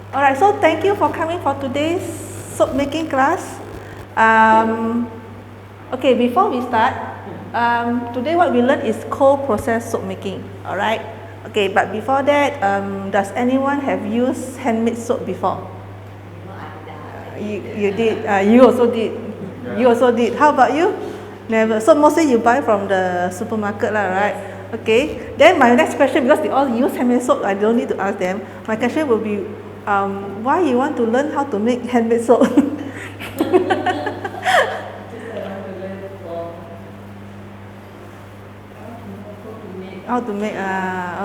Alright, so thank you for coming for today's soap making class. Okay, before we start, today what we learn is cold process soap making. Alright. Okay, but before that, does anyone have used handmade soap before? You did. You also did. You also did. How about you? Never. So mostly you buy from the supermarket lah, right? Okay. Then my next question, because they all use handmade soap, I don't need to ask them. My question will be, why you want to learn how to make handmade soap? How to make,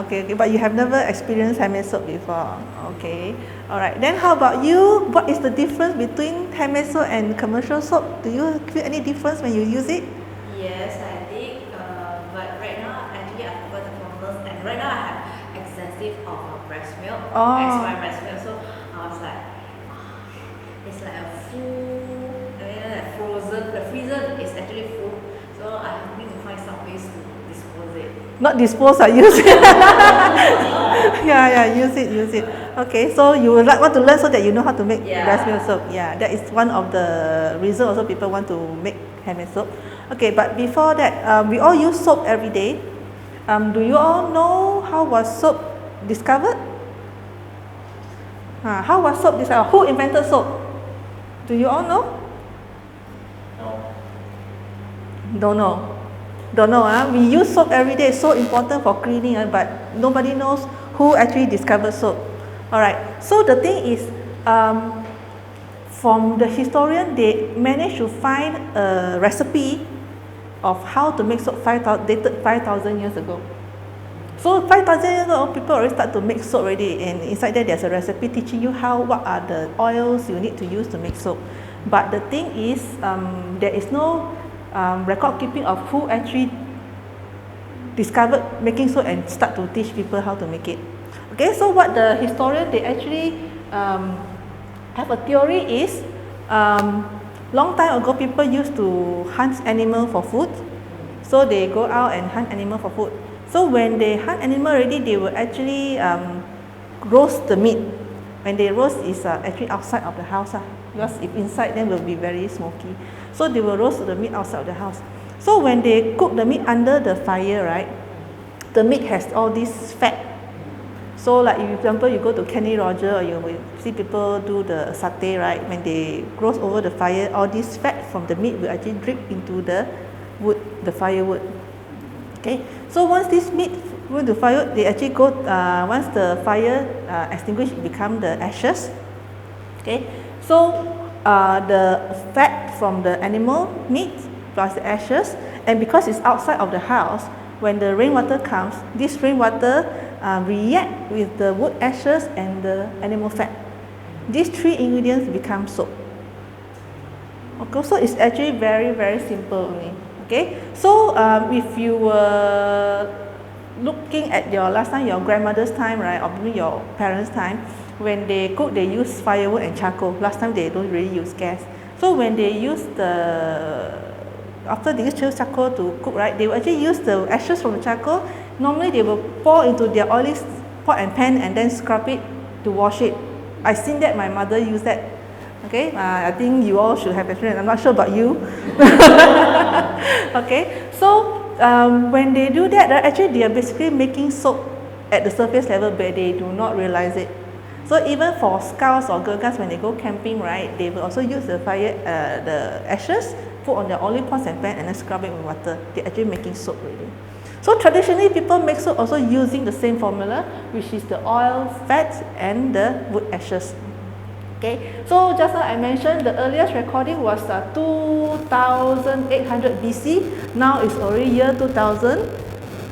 okay, but you have never experienced handmade soap before. Okay, alright. Then how about you? What is the difference between handmade soap and commercial soap? Do you feel any difference when you use it? Yes, I did. But right now, actually, I forgot the formulas, and right now I have excessive of breast milk, extra breast milk. So I was like, it's like a full, like frozen. The freezer is actually full, so I need to find some ways to dispose it. Not dispose, use it. yeah, use it. Okay, so you would want to learn so that you know how to make breast milk soap. Yeah, that is one of the reasons also people want to make handmade soap. Okay, but before that, we all use soap every day. Do you all know how was soap discovered? How was soap discovered? Who invented soap? Do you all know? No. Don't know. Don't know. We use soap every day. It's so important for cleaning, but nobody knows who actually discovered soap. Alright, so the thing is, from the historian, they managed to find a recipe of how to make soap dated 5,000 years ago. So 5,000 years ago, people already start to make soap already, and inside there there's a recipe teaching you what are the oils you need to use to make soap. But the thing is, there is no record keeping of who actually discovered making soap and start to teach people how to make it. Okay, so what the historian, they actually have a theory is, long time ago people used to hunt animal for food. So they go out and hunt animal for food. So when they hunt animal already, they will actually roast the meat. When they roast, is actually outside of the house, because if inside, then will be very smoky. So they will roast the meat outside of the house. So when they cook the meat under the fire, right, the meat has all this fat. So like, for example, you go to Kenny Roger, or you will see people do the satay, right? When they roast over the fire, all this fat from the meat will actually drip into the wood, the firewood. Okay, so once this meat go to fire, they actually go, once the fire extinguished, it become the ashes. Okay, so the fat from the animal meat plus the ashes, and because it's outside of the house, when the rainwater comes, this rainwater react with the wood ashes and the animal fat. These three ingredients become soap. Okay, so it's actually very, very simple only. Okay, so if you were looking at your last time, your grandmother's time, right, or maybe your parents' time, when they cook, they use firewood and charcoal. Last time they don't really use gas. So when they use after they use charcoal to cook, right, they will actually use the ashes from the charcoal. Normally they will pour into their oily pot and pan and then scrub it to wash it. I've seen that my mother use that. Okay, I think you all should have experience. I'm not sure about you. Okay, so when they do that, actually they are basically making soap at the surface level, but they do not realize it. So even for scouts or girl guides, when they go camping, right, they will also use the ashes, put on their oily pots and pan, and then scrub it with water. They're actually making soap already. So traditionally, people make soap also using the same formula, which is the oil, fat, and the wood ashes. Okay, so just now I mentioned the earliest recording was 2,800 BC. Now it's already year 2000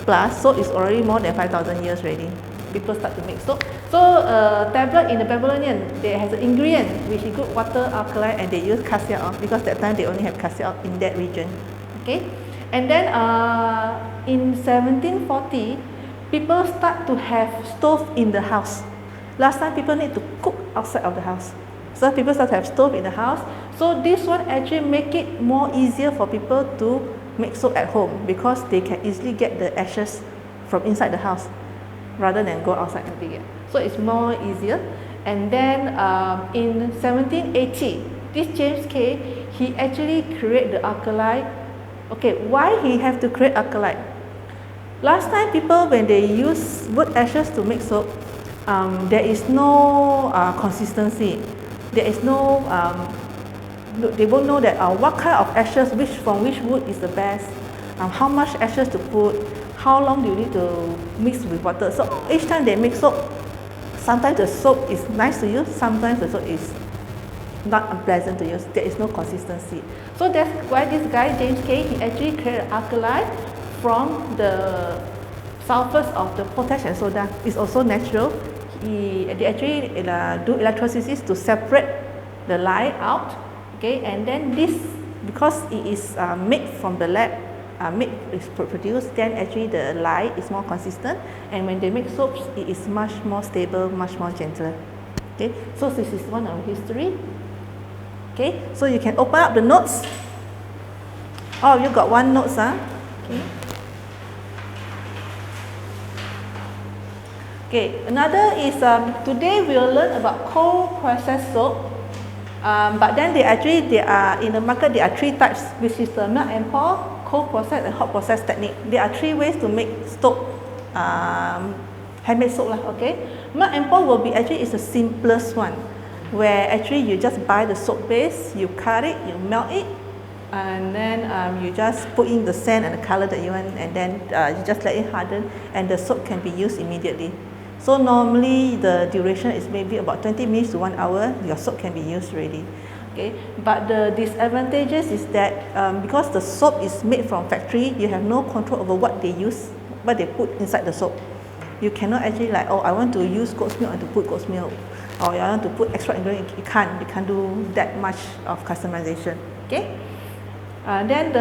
plus, so it's already more than 5,000 years already. People start to make soap. So tablet in the Babylonian, they has an ingredient which include water, alkali, and they use cassia oil, because that time they only have cassia oil in that region. Okay, and then in 1740, people start to have stove in the house. Last time people need to cook outside of the house. So people start to have stove in the house. So this one actually make it more easier for people to make soap at home, because they can easily get the ashes from inside the house. rather than go outside and dig it. So it's more easier. And then in 1780, this James Kay, he actually created the alkali. Okay, why he have to create alkali? Last time people, when they use wood ashes to make soap, there is no consistency. There is no, they won't know that what kind of ashes, from which wood is the best, how much ashes to put, how long do you need to mix with water. So each time they make soap, sometimes the soap is nice to use, sometimes the soap is not unpleasant to use. There is no consistency. So that's why this guy, James Kay, he actually created alkali from the sulfurs of the potash and soda. It's also natural. They actually do electrolysis to separate the lye out. Okay, and then this, because it is made from the lab, is produced, then actually the lye is more consistent, and when they make soaps, it is much more stable, much more gentler. Okay, so this is one of the history. Okay, so you can open up the notes. Oh, you got one notes, huh? Okay. Okay, another is today we'll learn about cold processed soap. But then they are in the market. There are three types, which is the melt and pour, cold process, and hot process technique. There are three ways to make soap, handmade soap, okay. Melt and pour will be actually is the simplest one, where actually you just buy the soap base, you cut it, you melt it, and then you just put in the scent and the color that you want, and then you just let it harden, and the soap can be used immediately. So normally the duration is maybe about 20 minutes to 1 hour, your soap can be used already. Okay, but the disadvantages is that because the soap is made from factory, you have no control over what they use, what they put inside the soap. You cannot actually like, oh, I want to use goat's milk and to put goat's milk, or I want to put extra ingredient. You can't do that much of customization. Okay. Then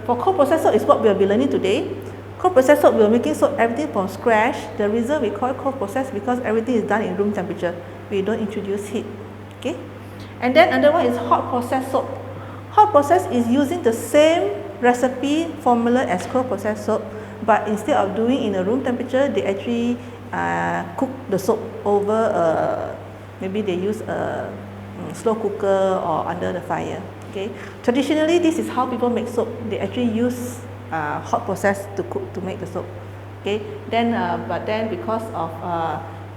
for cold process soap is what we'll be learning today. Cold process soap, we're making soap everything from scratch. The reason we call it cold process because everything is done in room temperature. We don't introduce heat. Okay. And then another one is hot process soap. Hot process is using the same recipe formula as cold process soap, but instead of doing in a room temperature, they actually cook the soap over maybe they use a slow cooker or under the fire. Okay. Traditionally, this is how people make soap. They actually use hot process to cook to make the soap. Okay. Then, but then because of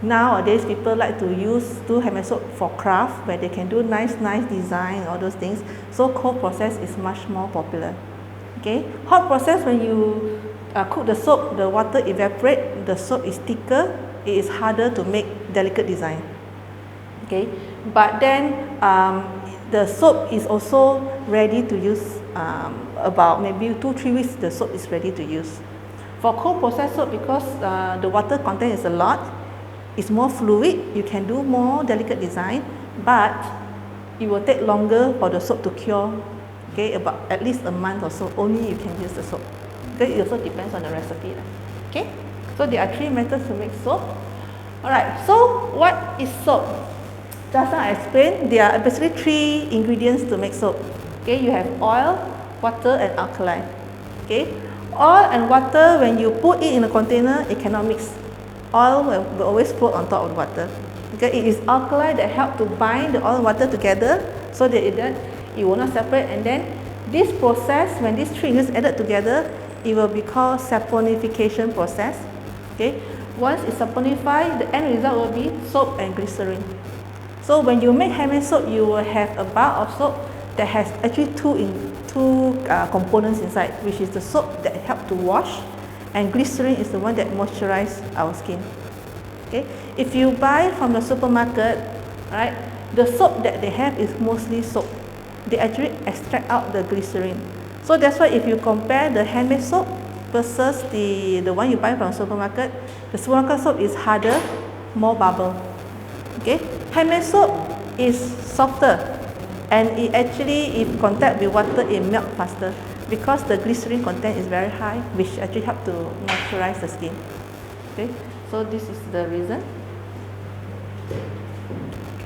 nowadays people like to do handmade soap for craft, where they can do nice design, all those things. So cold process is much more popular. Okay. Hot process, when you cook the soap, the water evaporate, the soap is thicker, it is harder to make delicate design. Okay. But then the soap is also ready to use. About maybe 2-3 weeks, the soap is ready to use. For cold process soap, because the water content is a lot, it's more fluid, you can do more delicate design, but it will take longer for the soap to cure. Okay, about at least a month or so, only you can use the soap. Okay, it also depends on the recipe. Okay, so there are 3 methods to make soap. Alright, so what is soap? Just now I explained, there are basically 3 ingredients to make soap. Okay, you have oil, water, and alkali. Okay, oil and water, when you put it in a container, it cannot mix. Oil will always float on top of the water. Okay, it is alkali that help to bind the oil and water together so that it will not separate. And then this process, when these 3 ingredients added together, it will be called saponification process. Okay, once it's saponified, the end result will be soap and glycerin. So when you make handmade soap, you will have a bar of soap that has actually two components inside, which is the soap that help to wash, and glycerin is the one that moisturizes our skin. Okay, if you buy from the supermarket, right, the soap that they have is mostly soap. They actually extract out the glycerin. So that's why if you compare the handmade soap versus the one you buy from the supermarket soap is harder, more bubble. Okay, handmade soap is softer, and it actually, if contact with water, it melts faster because the glycerin content is very high, which actually help to moisturize the skin. Okay, so this is the reason.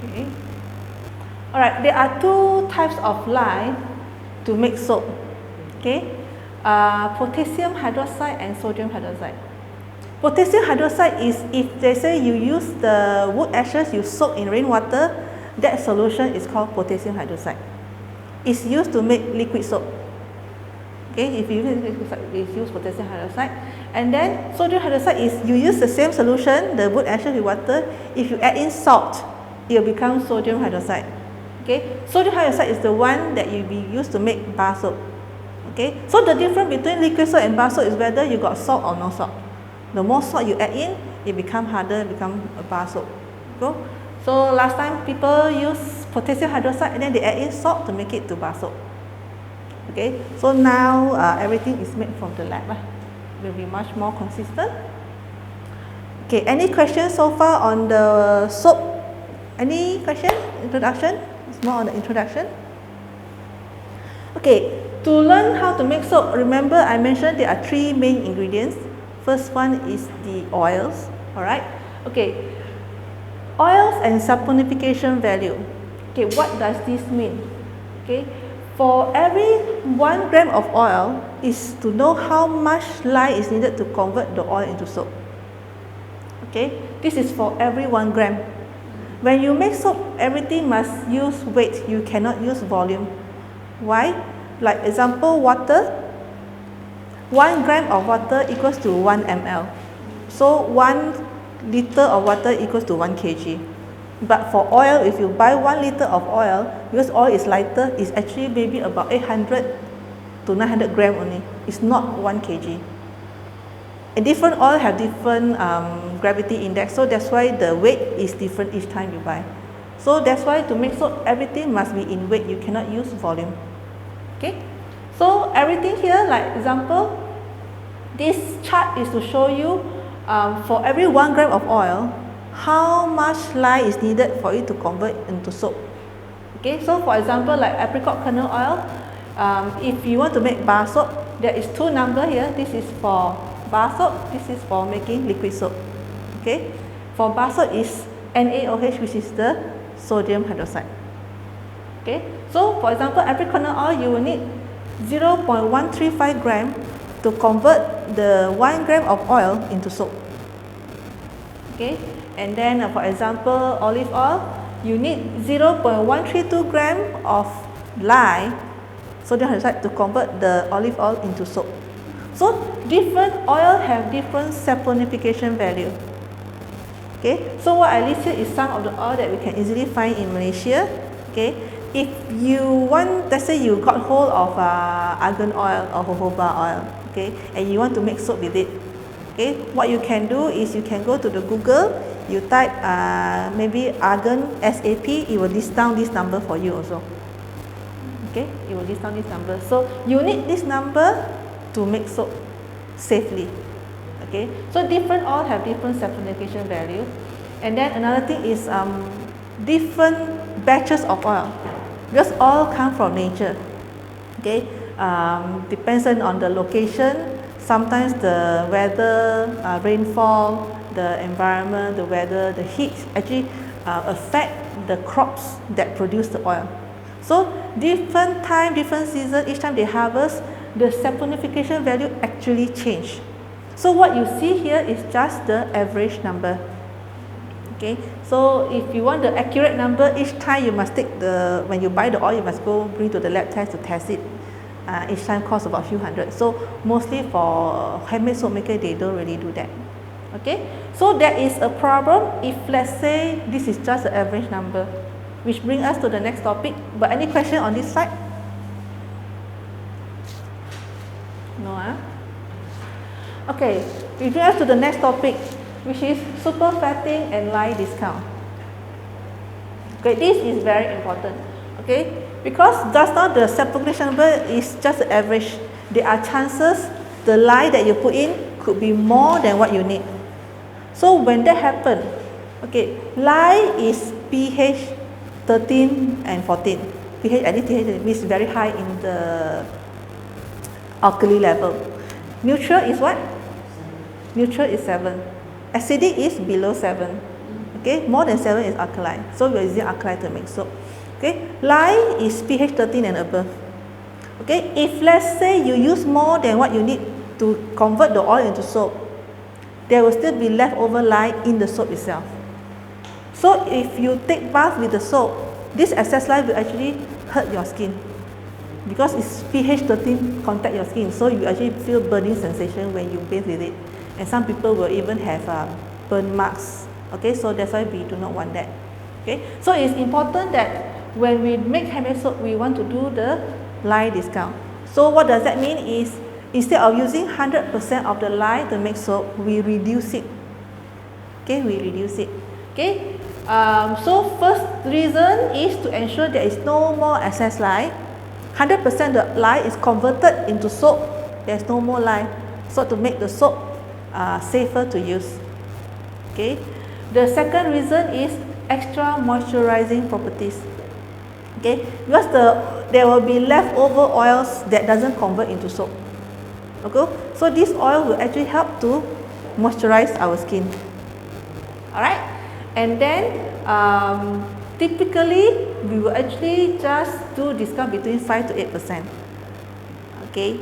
Okay. Alright, there are 2 types of lye to make soap. Okay, potassium hydroxide and sodium hydroxide. Potassium hydroxide is, if they say you use the wood ashes you soak in rainwater, that solution is called potassium hydroxide. It's used to make liquid soap. Okay, if you use liquid soap, it's used potassium hydroxide. And then sodium hydroxide is you use the same solution, the wood ashes with water. If you add in salt, it will become sodium hydroxide. Okay, sodium hydroxide is the one that you be used to make bar soap. Okay, so the difference between liquid soap and bar soap is whether you got salt or no salt. The more salt you add in, it become harder, become a bar soap. Go. So last time people use potassium hydroxide and then they add in salt to make it to bar soap. Okay, so now everything is made from the lab. Will be much more consistent. Okay, any questions so far on the soap? Any question? Introduction? It's more on the introduction. Okay, to learn how to make soap, remember I mentioned there are three main ingredients. First one is the oils, alright? Okay, oils and saponification value. Okay, what does this mean? Okay, for every 1 gram of oil is to know how much lye is needed to convert the oil into soap. Okay, this is for every 1 gram. When you make soap, everything must use weight, you cannot use volume. Why? Like example, water. 1 gram of water equals to 1 ml. So 1 liter of water equals to 1 kg. But for oil, if you buy 1 liter of oil, because oil is lighter, it's actually maybe about 800 to 900 gram only. It's not 1 kg. And different oil have different gravity index, so that's why the weight is different each time you buy. So that's why to make soap, everything must be in weight. You cannot use volume. Okay. So everything here, like example, this chart is to show you for every 1 gram of oil, how much lye is needed for it to convert into soap. Okay, so for example, like apricot kernel oil, if you want to make bar soap, there is 2 numbers here. This is for bar soap, this is for making liquid soap. Okay, for bar soap is NaOH, which is the sodium hydroxide. Okay, so for example, apricot kernel oil, you will need 0.135 gram to convert the 1 gram of oil into soap. Okay, and then for example, olive oil, you need 0.132 gram of lye, sodium hydroxide, to convert the olive oil into soap. So different oil have different saponification value. Okay, so what I listed is some of the oil that we can easily find in Malaysia. Okay, if you want, let's say you got hold of argan oil or jojoba oil, okay, and you want to make soap with it, okay, what you can do is you can go to the Google, you type maybe argan SAP, it will list down this number for you also. Okay, it will list down this number. So you need this number to make soap safely. Okay, so different oil have different saponification value. And then another thing is different batches of oil, because oil come from nature. Okay, depends on the location. Sometimes the weather, rainfall, the environment, the weather, the heat actually affect the crops that produce the oil. So different time, different season, each time they harvest, the saponification value actually change. So what you see here is just the average number. Okay, so if you want the accurate number, each time you must take the, when you buy the oil, you must go bring to the lab test to test it. Each time costs about a few hundred. So mostly for handmade soap maker, they don't really do that. Okay, so there is a problem if, let's say, this is just the average number, which brings us to the next topic. But any question on this side? No, huh? Okay, we bring us to the next topic, which is super fatting and lye discount. Okay, this is very important. Okay, because just now the saponification number is just the average. There are chances the lye that you put in could be more than what you need. So when that happens, okay, lye is pH 13 and 14. pH, pH means very high in the alkali level. Neutral is what? Neutral is 7. Acidic is below 7. Okay, more than 7 is alkaline. So we are using alkaline to make soap. Okay, lye is pH 13 and above. Okay, if let's say you use more than what you need to convert the oil into soap, there will still be leftover lye in the soap itself. So if you take bath with the soap, this excess lye will actually hurt your skin because it's pH 13 contact your skin, so you actually feel burning sensation when you bathe with it, and some people will even have burn marks. Okay, so that's why we do not want that. Okay, so it's important that when we make handmade soap, we want to do the lye discount. So what does that mean is, instead of using 100% of the lye to make soap, we reduce it. Okay, we reduce it. Okay, so first reason is to ensure there is no more excess lye. 100% the lye is converted into soap. There's no more lye. So to make the soap safer to use. Okay, the second reason is extra moisturizing properties. Okay, because there will be leftover oils that doesn't convert into soap. Okay, so this oil will actually help to moisturize our skin. Alright, and then typically we will actually just do discount between 5 to 8%. Okay,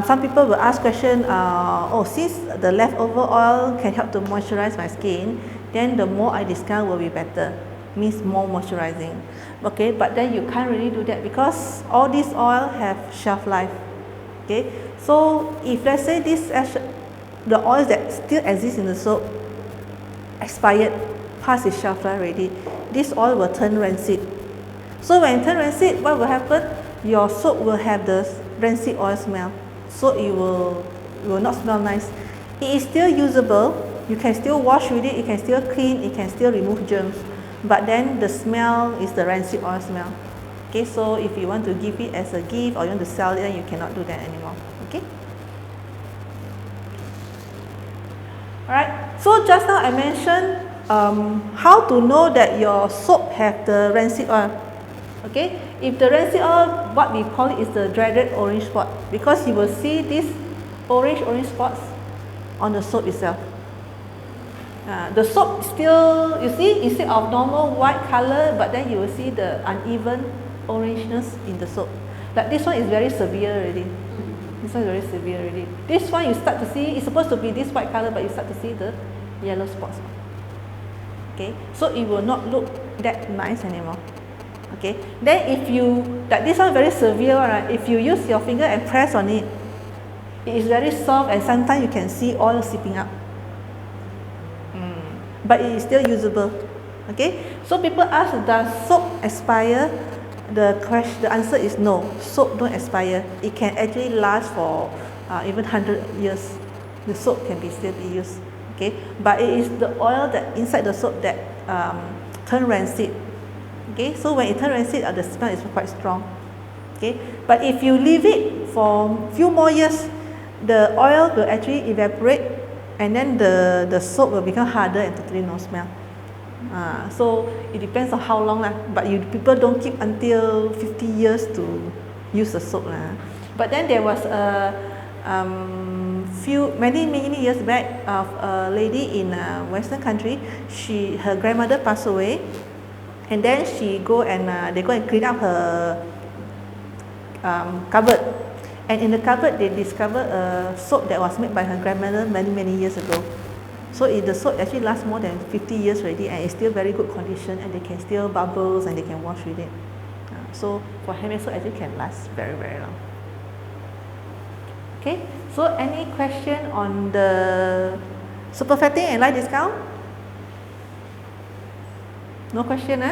some people will ask question, oh, since the leftover oil can help to moisturize my skin, then the more I discount will be better, means more moisturizing. Okay, but then you can't really do that because all these oil have shelf life. Okay, so if let's say the oils that still exist in the soap expired, past its shelf life already, this oil will turn rancid. So when it turns rancid, what will happen? Your soap will have the rancid oil smell, so it will not smell nice. It is still usable. You can still wash with it, it can still clean, it can still remove germs, but then the smell is the rancid oil smell. Okay, so if you want to give it as a gift or you want to sell it, then you cannot do that anymore. Okay. Alright, so just now I mentioned how to know that your soap have the rancid oil. Okay, if the rancid oil, what we call it is the dreaded orange spot, because you will see these orange spots on the soap itself. The soap still, you see, instead of normal white color, but then you will see the uneven orangeness in the soap. Like this one is very severe already. This one is very severe already. This one you start to see, it's supposed to be this white color, but you start to see the yellow spots. Okay, so it will not look that nice anymore. Okay, then if you, like this one very severe, right? If you use your finger and press on it, it is very soft and sometimes you can see oil seeping up. But it is still usable. Okay, so people ask, does soap expire? The answer is no. Soap don't expire. It can actually last for even 100 years. The soap can still be used. Okay, but it is the oil that inside the soap that turn rancid. Okay, so when it turns rancid, the smell is quite strong. Okay, but if you leave it for a few more years, the oil will actually evaporate, and then the soap will become harder and totally no smell. So it depends on how long, but people don't keep until 50 years to use the soap. But then there was a many years back of a lady in a Western country. Her grandmother passed away, and then they go and clean up her cupboard. And in the cupboard, they discovered a soap that was made by her grandmother many years ago. So the soap actually lasts more than 50 years already, and it's still very good condition, and they can still bubbles and they can wash with it. So for handmade soap, actually can last very long. Okay, so any question on the superfatting and lye discount? No question,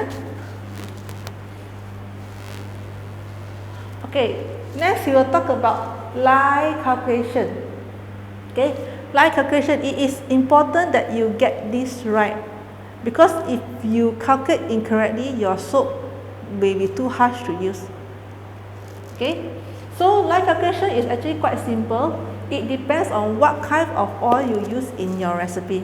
Okay, next we will talk about lye calculation. Okay, lye calculation, it is important that you get this right, because if you calculate incorrectly, your soap may be too harsh to use. Okay, so lye calculation is actually quite simple. It depends on what kind of oil you use in your recipe.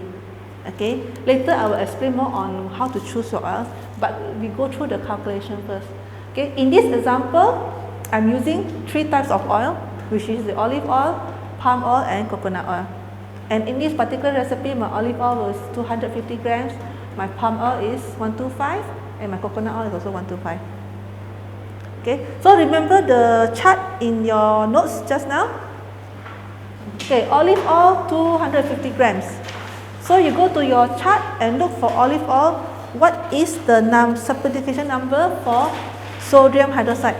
Okay, later I will explain more on how to choose your oils, but we go through the calculation first. Okay, in this example, I'm using 3 types of oil, which is the olive oil, palm oil, and coconut oil. And in this particular recipe, my olive oil was 250 grams, my palm oil is 125, and my coconut oil is also 125. Okay, so remember the chart in your notes just now? Okay, olive oil 250 grams. So you go to your chart and look for olive oil. What is the certification number for sodium hydroxide?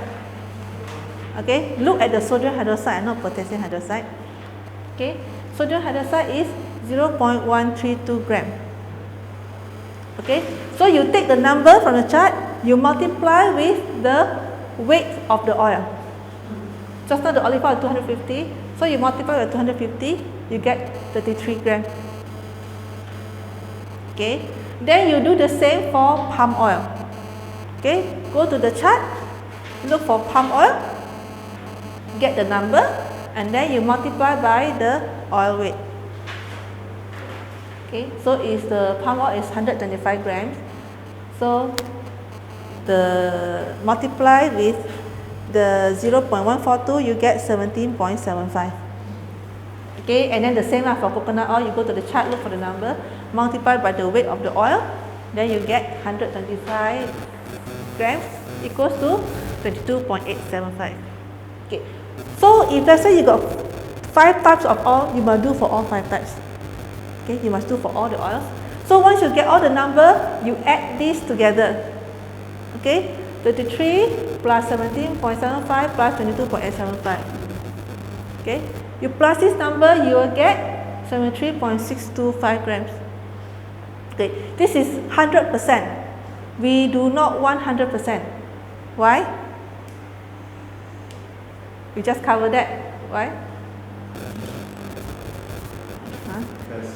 Okay, look at the sodium hydroxide and not potassium hydroxide. Okay, sodium hydroxide is 0.132 gram. Okay, so you take the number from the chart, you multiply with the weight of the oil. Just now the olive oil is 250, so you multiply with 250, you get 33 grams. Okay, then you do the same for palm oil. Okay, go to the chart, look for palm oil, get the number, and then you multiply by the oil weight. Okay, so is the palm oil is 125 grams. So the multiply with the 0.142, you get 17.75. Okay, and then the same for coconut oil, you go to the chart, look for the number, multiply by the weight of the oil, then you get 125 grams equals to 22.875. Okay, so if let's say you got 5 types of oil, you must do for all 5 types. Okay, you must do for all the oils. So once you get all the number, you add these together. Okay, 33 plus 17.75 plus 22.875. Okay, you plus this number, you will get 73.625 grams. Okay, this is 100%. We do not want 100%. Why? We just covered that. Why? Because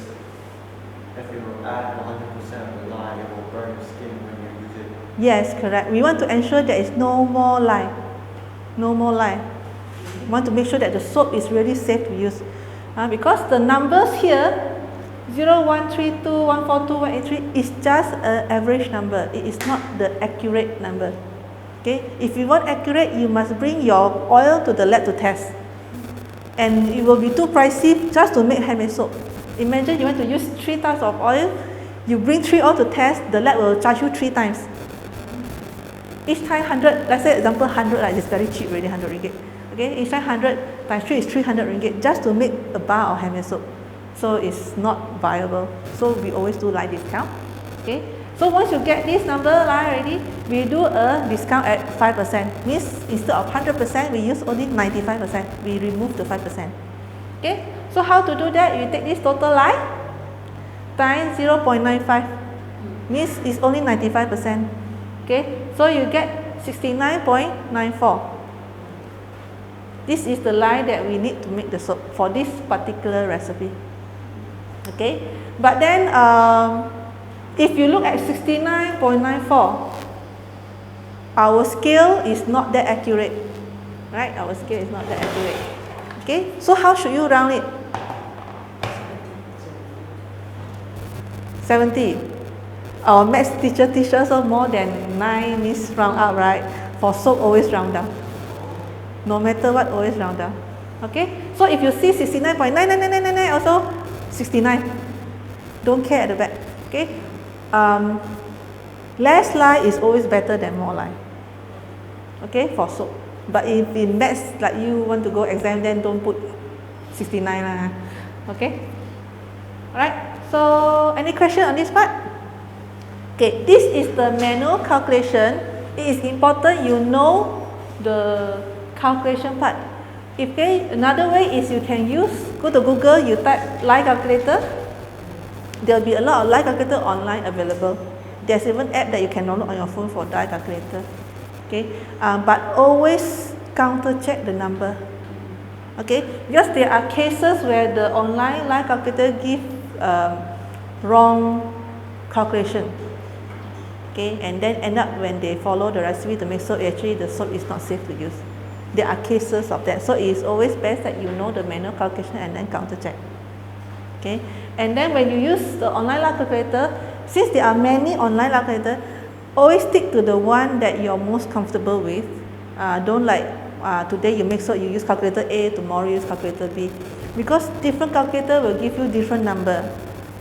if you add 100% of the lye, it will burn your skin when you use it. Yes, correct. We want to ensure there is no more lye. No more lye. We want to make sure that the soap is really safe to use. Because the numbers here, 0, 1, 3, 2, 1, 4, 2, 1, 8, 3 is just an average number. It is not the accurate number. Okay? If you want accurate, you must bring your oil to the lab to test. And it will be too pricey just to make handmade soap. Imagine you want to use 3 types of oil, you bring 3 oil to test, the lab will charge you 3 times. Each time 100, let's say example 100, like it's very cheap already, 100 ringgit. Okay, each time 100 times 3 is 300 ringgit just to make a bar of handmade soap. So it's not viable. So we always do lye discount. Okay, so once you get this number lye already, we do a discount at 5%. Means instead of 100%, we use only 95%. We remove the 5%. Okay, so how to do that? You take this total lye times 0.95. Means it's only 95%. Okay, so you get 69.94. This is the lye that we need to make the soap for this particular recipe. Okay, but then if you look at 69.94, our scale is not that accurate, right? Our scale is not that accurate. Okay, so how should you round it? 70. Our maths teacher teaches us more than 9 means round up, right? For soap, always round down. No matter what, always round down. Okay, so if you see 69.99999, also 69. Don't care at the back. Okay, less lye is always better than more lye. Okay, for soap. But if in maths, like you want to go exam, then don't put 69 lah. Okay. Alright. So any question on this part? Okay, this is the manual calculation. It is important you know the calculation part. Okay, another way is you can go to Google, you type lye calculator. There will be a lot of lye calculator online available. There's even app that you can download on your phone for lye calculator. Okay, but always counter check the number. Okay, because there are cases where the online lye calculator give wrong calculation. Okay, and then end up when they follow the recipe to make soap, actually the soap is not safe to use. There are cases of that, so it is always best that you know the manual calculation and then counter check. Okay, and then when you use the online lye calculator, since there are many online lye calculator, always stick to the one that you're most comfortable with. Don't like today you make soap, you use calculator A, tomorrow you use calculator B, because different calculator will give you different number.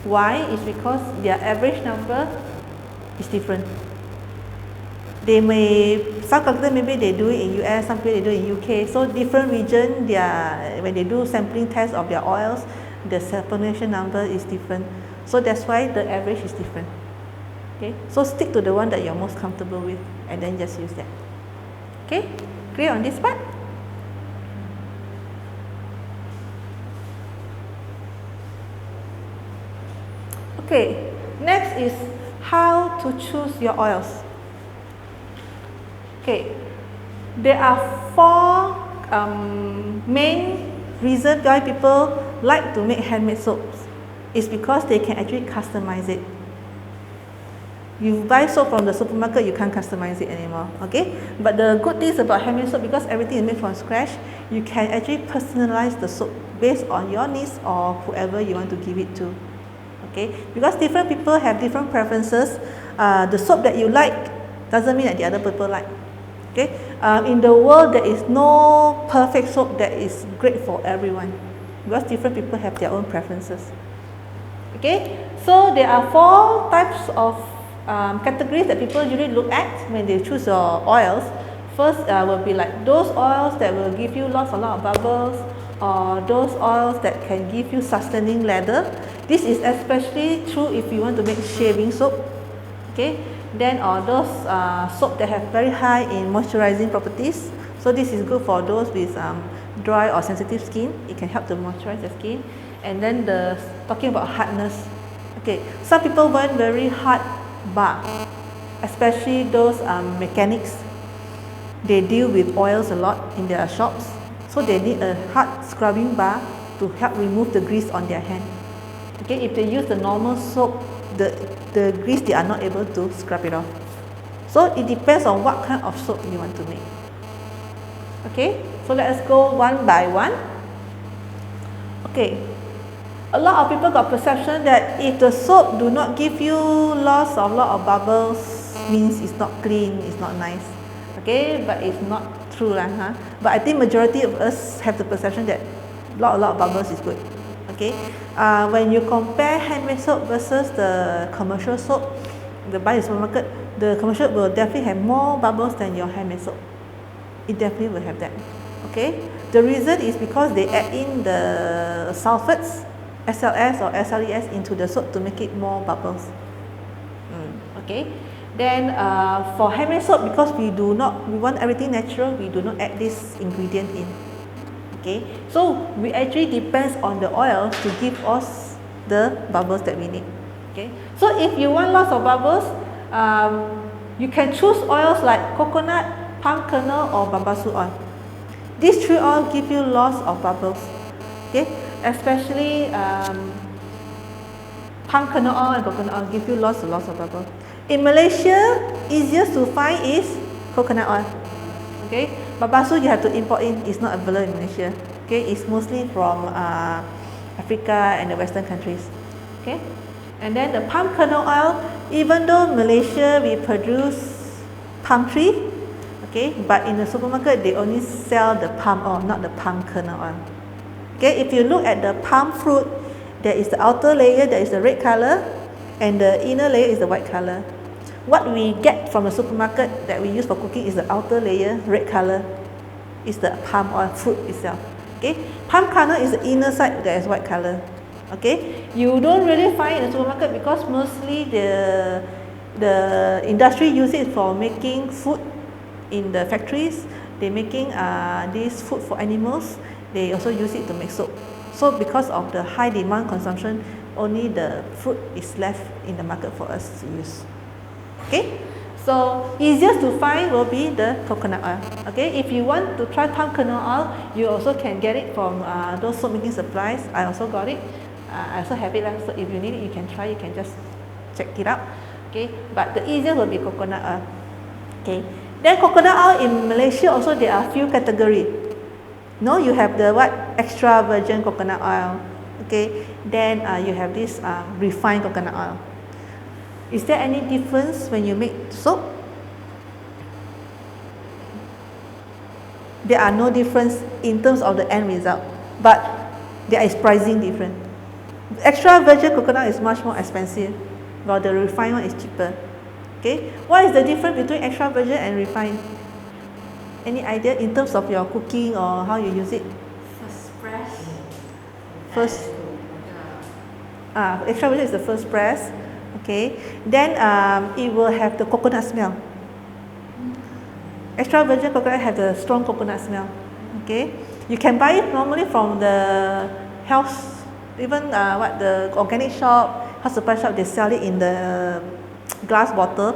Why? It's because their average number is different. They may, some calculator maybe they do it in US, some people they do it in UK. So different region, when they do sampling tests of their oils, the separation number is different. So that's why the average is different. Okay, so stick to the one that you're most comfortable with and then just use that. Okay, clear on this part? Okay, next is how to choose your oils. Okay, there are four main reasons why people like to make handmade soaps. It's because they can actually customize it. You buy soap from the supermarket, you can't customize it anymore, okay? But the good thing about handmade soap, because everything is made from scratch, you can actually personalize the soap based on your needs or whoever you want to give it to, okay? Because different people have different preferences. The soap that you like doesn't mean that the other people like, okay? In the world, there is no perfect soap that is great for everyone, because different people have their own preferences, okay? So there are four types of categories that people usually look at when they choose your oils. First will be like those oils that will give you lots a lot of bubbles, or those oils that can give you sustaining lather. This is especially true if you want to make shaving soap, okay? Then those soap that have very high in moisturizing properties. So this is good for those with dry or sensitive skin. It can help to moisturize the skin. And then talking about hardness, okay, some people want very hard bar, especially those mechanics. They deal with oils a lot in their shops, so they need a hard scrubbing bar to help remove the grease on their hand. Okay, if they use the normal soap, the grease, they are not able to scrub it off. So it depends on what kind of soap you want to make. Okay, so let us go one by one. Okay, a lot of people got perception that if the soap do not give you lots of lot of bubbles, means it's not clean, it's not nice. Okay, but it's not true lah, huh? But I think majority of us have the perception that a lot of bubbles is good. Okay, when you compare handmade soap versus the commercial soap, the buy in the supermarket, the commercial will definitely have more bubbles than your handmade soap. It definitely will have that. Okay, the reason is because they add in the sulfates, SLS or SLES, into the soap to make it more bubbles. Okay, then for handmade soap, because we want everything natural, we do not add this ingredient in. Okay, so we actually depends on the oil to give us the bubbles that we need. Okay, so if you want lots of bubbles, you can choose oils like coconut, palm kernel or bambasu oil. These three oils give you lots of bubbles. Okay, especially palm kernel oil and coconut oil give you lots of bubbles. In Malaysia, easiest to find is coconut oil. Okay, bambasu you have to import in, it's not available in Malaysia. Okay, it's mostly from Africa and the Western countries. Okay, and then the palm kernel oil, even though Malaysia we produce palm tree, okay, but in the supermarket they only sell the palm oil, not the palm kernel oil. Okay, if you look at the palm fruit, there is the outer layer that is the red color, and the inner layer is the white color. What we get from the supermarket that we use for cooking is the outer layer, red color, is the palm oil fruit itself. Okay, palm kernel is the inner side that is white color. Okay, you don't really find it in the supermarket because mostly the industry use it for making food in the factories. They're making this food for animals. They also use it to make soap. So because of the high demand consumption, only the fruit is left in the market for us to use. Okay, so easiest to find will be the coconut oil. Okay, if you want to try palm kernel oil, you also can get it from those soap making supplies. I also got it. I also have it, so if you need it, you can try. You can just check it out. Okay, but the easiest will be coconut oil. Okay, then coconut oil in Malaysia also there are few categories. No, you have the what, extra virgin coconut oil. Okay, then you have this refined coconut oil. Is there any difference when you make soap? There are no difference in terms of the end result, but there is pricing difference. Extra virgin coconut is much more expensive, while the refined one is cheaper. Okay, what is the difference between extra virgin and refined? Any idea in terms of your cooking or how you use it? First press. First, Extra virgin is the first press. Okay, then it will have the coconut smell. Extra virgin coconut have the strong coconut smell. Okay, you can buy it normally from the health, even the organic shop, health supply shop. They sell it in the glass bottle.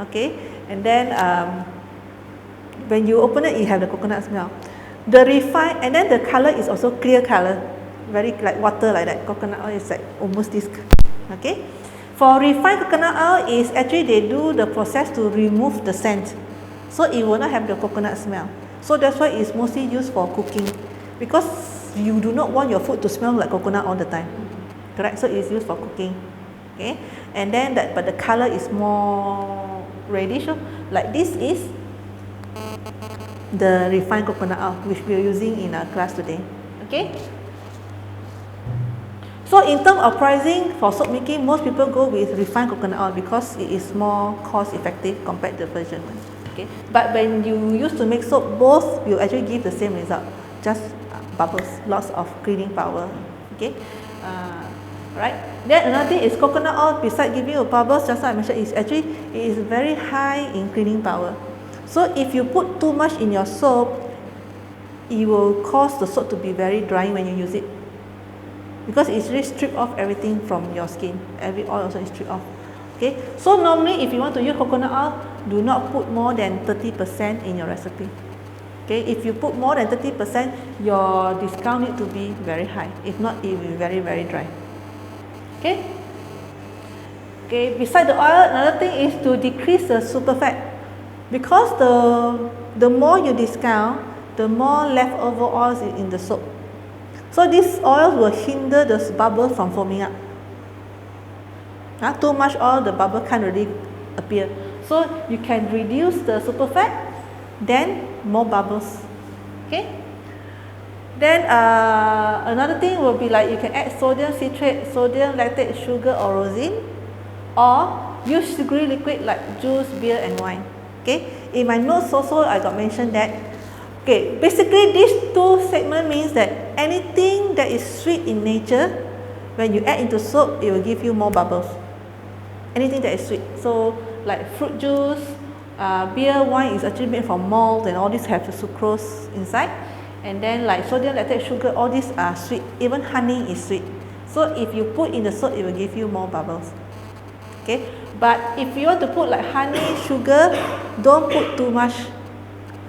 Okay, and then when you open it, you have the coconut smell. The refined, and then the color is also clear color, very like water like that. Coconut oil is like almost this. Okay, for refined coconut oil is actually they do the process to remove the scent, so it will not have the coconut smell. So that's why it's mostly used for cooking, because you do not want your food to smell like coconut all the time. Correct? So it's used for cooking. Okay, and then but the color is more reddish. Like this is the refined coconut oil which we are using in our class today. Okay. So in terms of pricing for soap making, most people go with refined coconut oil because it is more cost effective compared to virgin one. Okay. But when you used to make soap, both will actually give the same result, just bubbles, lots of cleaning power. Okay. Right. Then another thing is coconut oil. Besides giving you bubbles, just like I mentioned, it is very high in cleaning power. So if you put too much in your soap, it will cause the soap to be very dry when you use it, because it's really strip off everything from your skin. Every oil also is stripped off. Okay, so normally if you want to use coconut oil, do not put more than 30% in your recipe. Okay, if you put more than 30%, your discount need to be very high. If not, it will be very, very dry. Okay. Okay, beside the oil, another thing is to decrease the superfat. Because the more you discount, the more leftover oils in the soap. So these oils will hinder the bubble from forming up. Too much oil, the bubble can't really appear. So you can reduce the superfat, then more bubbles. Okay. Then another thing will be like you can add sodium citrate, sodium lactate, sugar, or rosin, or use sugary liquid like juice, beer, and wine. Okay, in my notes also I got mentioned that. Okay, basically these two statements means that anything that is sweet in nature, when you add into soap, it will give you more bubbles. Anything that is sweet, so like fruit juice, beer, wine is actually made from malt, and all these have the sucrose inside. And then like sodium lactate, sugar, all these are sweet. Even honey is sweet. So if you put in the soap, it will give you more bubbles. Okay. But if you want to put like honey, sugar, don't put too much.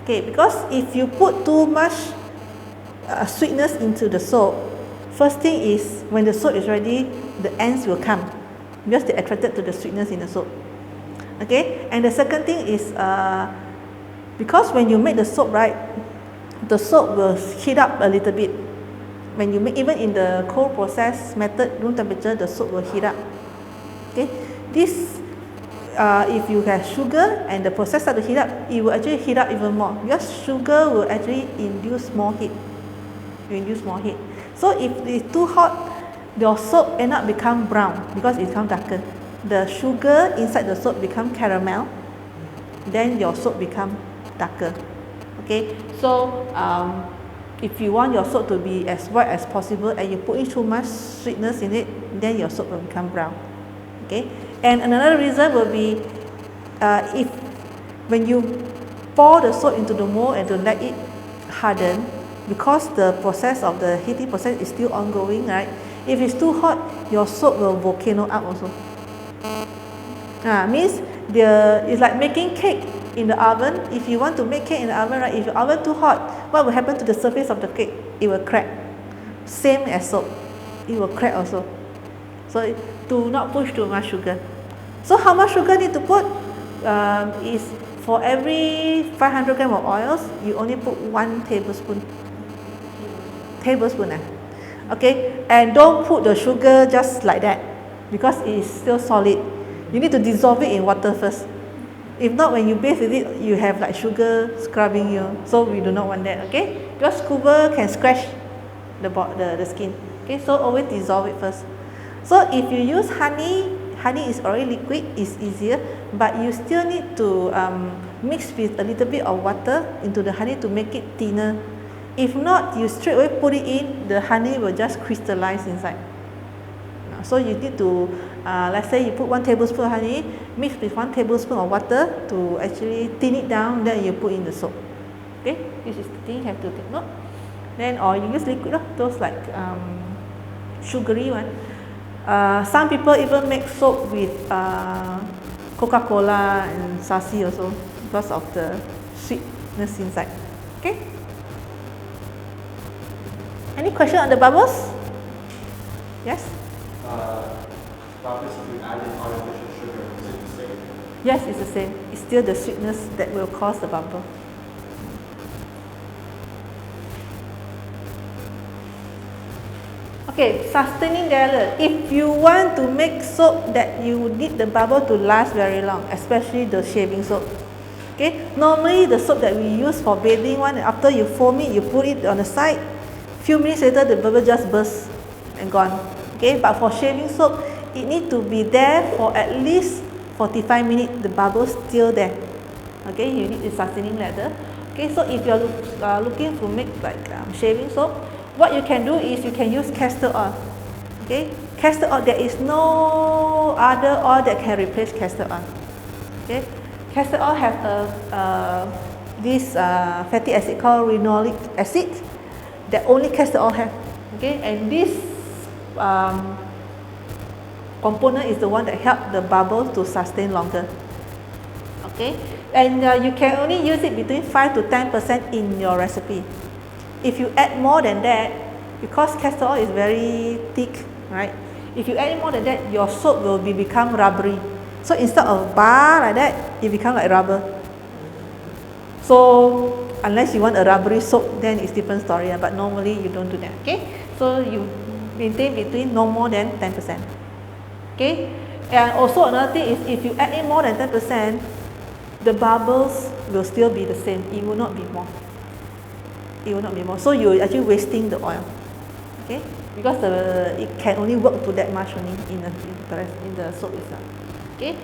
Okay, because if you put too much sweetness into the soap, first thing is when the soap is ready, the ants will come because they're attracted to the sweetness in the soap. Okay, and the second thing is because when you make the soap, right, the soap will heat up a little bit. When you make, even in the cold process method, room temperature, the soap will heat up. Okay, this if you have sugar and the process start to heat up, it will actually heat up even more because sugar will actually induce more heat. So if it's too hot, your soap end up become brown because it becomes darker. The sugar inside the soap become caramel, then your soap become darker. Okay, so if you want your soap to be as white as possible and you put in too much sweetness in it, then your soap will become brown. Okay, and another reason will be if when you pour the soap into the mold and to let it harden, because the process of the heating process is still ongoing, right? If it's too hot, your soap will volcano up also. Means it's like making cake in the oven. If you want to make cake in the oven, right? If your oven too hot, what will happen to the surface of the cake? It will crack. Same as soap, it will crack also. So do not push too much sugar. So how much sugar need to put? Is for every 500 grams of oils, you only put 1 tablespoon. Okay, and don't put the sugar just like that because it is still solid. You need to dissolve it in water first. If not, when you bathe with it, you have like sugar scrubbing you. So we do not want that. Okay, because scuba can scratch the skin. Okay, so always dissolve it first. So if you use honey is already liquid, it's easier, but you still need to mix with a little bit of water into the honey to make it thinner. If not, you straight away put it in, the honey will just crystallize inside. So you need to, let's say you put 1 tablespoon of honey, mix with 1 tablespoon of water to actually thin it down, then you put in the soap. Okay, this is the thing you have to take note. Then, or you use liquid, those like sugary one. Some people even make soap with Coca-Cola and Sasi also because of the sweetness inside. Okay. Any question on the bubbles? Yes? Bubbles, if you add in artificial sugar, is it the same? Yes, it's the same. It's still the sweetness that will cause the bubble. Okay, sustaining the ladder. If you want to make soap that you need the bubble to last very long, especially the shaving soap. Okay, normally the soap that we use for bathing one, after you foam it, you put it on the side. Few minutes later, the bubble just bursts and gone. Okay, but for shaving soap, it needs to be there for at least 45 minutes. The bubble still there. Okay, you need the sustaining ladder. Okay, so if you're looking to make like shaving soap, what you can do is you can use castor oil. Okay, castor oil, there is no other oil that can replace castor oil. Okay, castor oil have this fatty acid called linoleic acid that only castor oil have. Okay, and this component is the one that help the bubble to sustain longer. Okay, and you can only use it between 5 to 10% in your recipe. If you add more than that, because castor oil is very thick, right? If you add more than that, your soap will become rubbery. So instead of bar like that, it becomes like rubber. So unless you want a rubbery soap, then it's different story. But normally you don't do that. Okay? So you maintain between no more than 10%. Okay? And also another thing is if you add in more than 10%, the bubbles will still be the same. It will not be more. It will not be more. So you're actually wasting the oil. Okay? Because it can only work to that much only in the soap itself. Okay?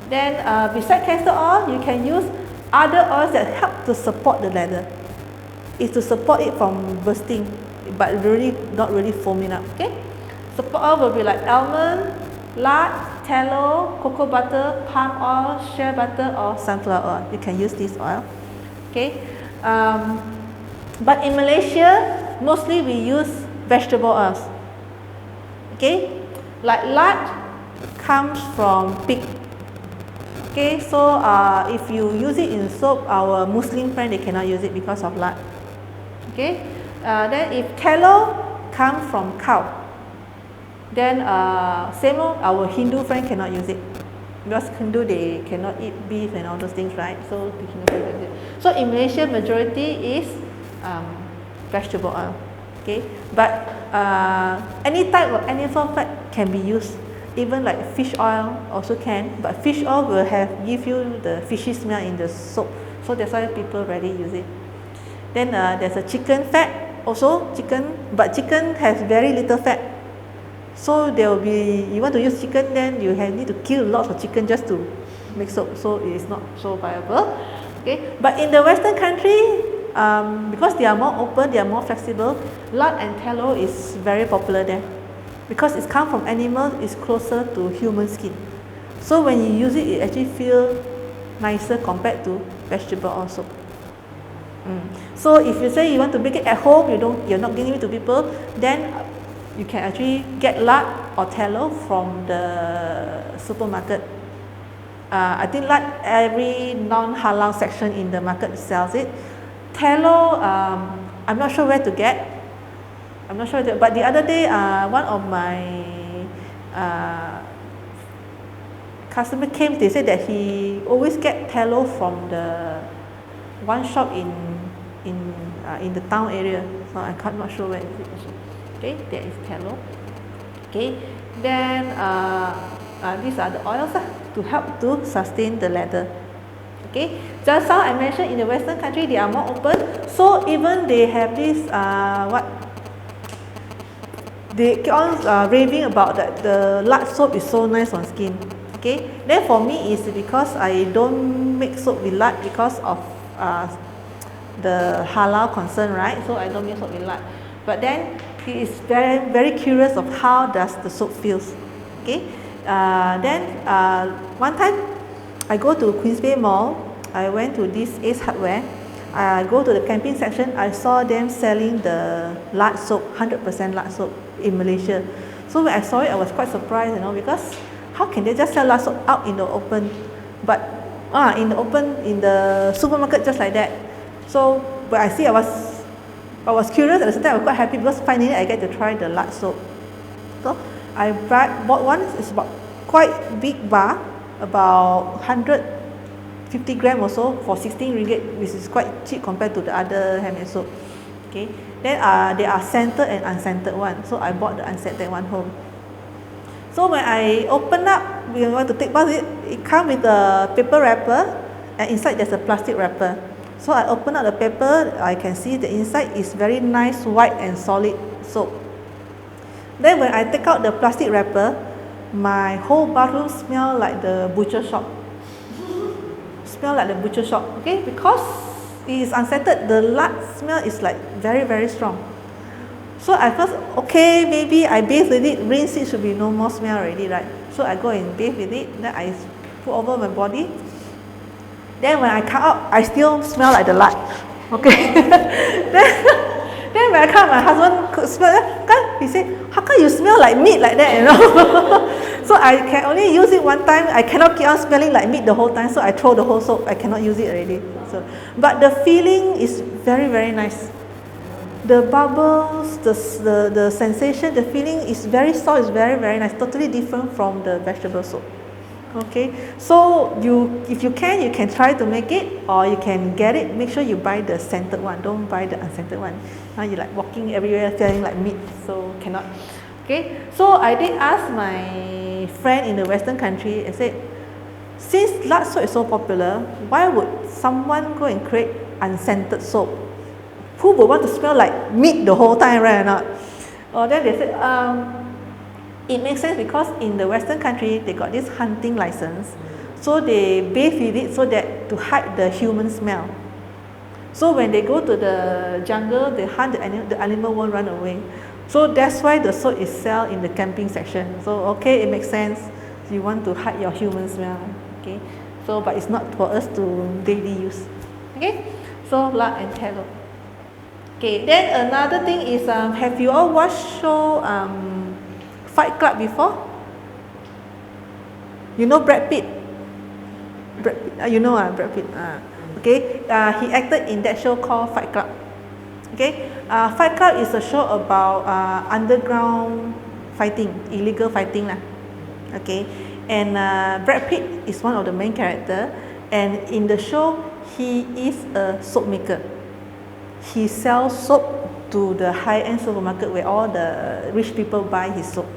Then besides castor oil, you can use other oils that help to support the ladder. It's to support it from bursting, but really not really foaming up. Okay? Support oil will be like almond, lard, tallow, cocoa butter, palm oil, shea butter, or sunflower oil. You can use this oil. Okay? But in Malaysia, mostly we use vegetable oils. Okay? Like lard comes from pig. Okay, so if you use it in soap, our Muslim friend, they cannot use it because of lard. Okay, then if tallow comes from cow, then same our Hindu friend cannot use it because Hindu they cannot eat beef and all those things, right? So they cannot use it. So in Malaysia, majority is vegetable oil. Okay, but any type of animal fat can be used. Even like fish oil also can, but fish oil will give you the fishy smell in the soap, so that's why people rarely use it. Then there's a chicken fat also, but chicken has very little fat, so there will be, you want to use chicken, then you need to kill lots of chicken just to make soap, so it is not so viable. Okay, but in the Western country, because they are more open, they are more flexible, lard and tallow is very popular there. Because it's come from animals, it's closer to human skin. So when you use it, it actually feels nicer compared to vegetable oil soap. So if you say you want to make it at home, you're not giving it to people, then you can actually get lard or tallow from the supermarket. I think lard, every non-halal section in the market sells it. Tallow, I'm not sure where to get. I'm not sure, but the other day, one of my customer came. They said that he always get tallow from the one shop in the town area. So I'm not sure where is it also. Okay, there is tallow. Okay, then these are the oils to help to sustain the ladder. Okay, just how I mentioned, in the Western country they are more open. So even they have this they keep on raving about that the lard soap is so nice on skin. Okay, then for me is because I don't make soap with lard because of the halal concern, right? So I don't make soap with lard. But then he is very, very curious of how does the soap feels. Okay, then one time I go to Queensway Mall. I went to this Ace Hardware. I go to the camping section. I saw them selling the lard soap, 100% lard soap in Malaysia. So when I saw it, I was quite surprised, because how can they just sell lard soap out in the open, but in the open in the supermarket just like that. So when I see, I was curious, at the same time I was quite happy because finally I get to try the lard soap. So I bought one. It's about quite big bar, about 150 grams or so for 16 ringgit, which is quite cheap compared to the other handmade soap. Okay, then there are scented and unscented one. So I bought the unscented one home. So when I open up, we want to take bath, it comes with a paper wrapper, and inside there's a plastic wrapper. So I open up the paper, I can see the inside is very nice white and solid soap. Then when I take out the plastic wrapper, my whole bathroom smell like the butcher shop. Smell like the butcher shop, okay? Because it is unscented, the lard smell is like very, very strong. So I first, okay, maybe I bathe with it, rinse it, should be no more smell already, right? So I go and bathe with it, then I put over my body. Then when I come out, I still smell like the lard, okay? then when I come, my husband could smell, he said, how come you smell like meat like that, So I can only use it one time. I cannot keep on smelling like meat the whole time, so I throw the whole soap. I cannot use it already. So, but the feeling is very, very nice. The bubbles, the sensation, the feeling is very soft, it's very, very nice. Totally different from the vegetable soap. Okay, so if you can try to make it, or you can get it. Make sure you buy the scented one. Don't buy the unscented one. Now you're like walking everywhere feeling like meat, so cannot. Okay, so I did ask my friend in the Western country. I said, since lard soap is so popular, why would someone go and create unscented soap? Who would want to smell like meat the whole time, right or not? Then they said, it makes sense because in the Western country, they got this hunting license. So they bathe with it so that to hide the human smell. So when they go to the jungle, they hunt the animal won't run away. So that's why the soap is sold in the camping section. So okay, it makes sense. You want to hide your human smell. Okay. So but it's not for us to daily use. Okay. So lard and tallow. Okay. Then another thing is, have you all watched show Fight Club before? You know Brad Pitt? Brad Pitt. Okay. He acted in that show called Fight Club. Okay. Fight Club is a show about underground fighting, illegal fighting lah. Okay. And Brad Pitt is one of the main character, and in the show he is a soap maker. He sells soap to the high-end supermarket where all the rich people buy his soap,